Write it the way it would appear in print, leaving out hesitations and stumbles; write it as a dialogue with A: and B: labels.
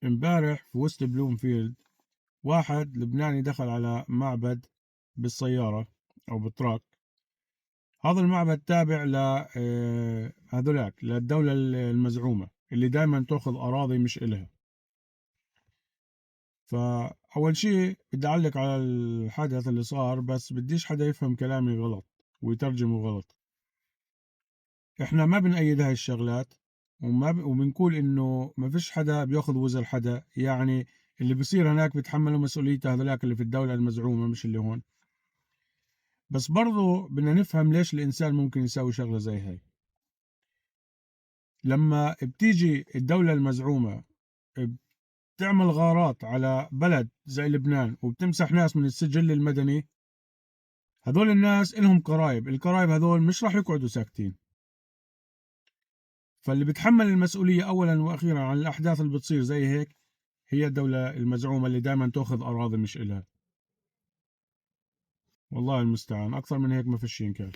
A: امبارح في وسط بلومفيلد واحد لبناني دخل على معبد بالسيارة أو بالتراك. هذا المعبد تابع ل هذولاك للدولة المزعومة اللي دائما تأخذ أراضي مش إلها. فأول شيء بدي أعلق على الحدث اللي صار، بس بديش حدا يفهم كلامي غلط ويترجمه غلط. إحنا ما بنأيد هاي الشغلات، وبنقول إنه ما فيش حدا بياخذ وزر حدا، يعني اللي بيصير هناك بيتحملوا مسؤوليته هذولاك اللي في الدولة المزعومة مش اللي هون. بس برضو بدنا نفهم ليش الإنسان ممكن يسوي شغلة زي هاي. لما بتيجي الدولة المزعومة بتعمل غارات على بلد زي لبنان وبتمسح ناس من السجل المدني، هذول الناس إلهم قرايب، القرايب هذول مش راح يقعدوا ساكتين. فاللي بتحمل المسؤولية أولا وأخيرا عن الأحداث اللي بتصير زي هيك هي الدولة المزعومة اللي دائما تأخذ أراضي مش إلها. والله المستعان، أكثر من هيك ما فيش ينكر.